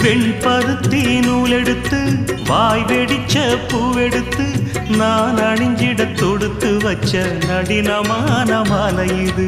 வெண்பருத்தி நூலெடுத்து வாய் வெடிச்ச பூவெடுத்து நான் அணிஞ்சிட தொடுத்து வச்ச நடினமான மாலை இது.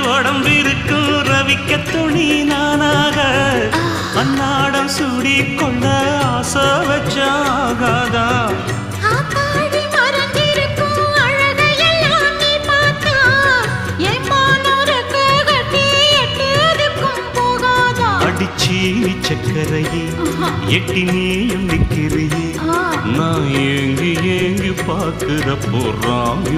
உடம்பிருக்கும் ரவிக்க துணி நானாக அன்னாடம் சூடி கொண்ட ஆசை வச்சாகாதா. அடிச்சி சக்கரையே எட்டி நீயும் நிக்கிறியே நான் ஏங்கி ஏங்கி பார்க்கிறப்போ ராங்கி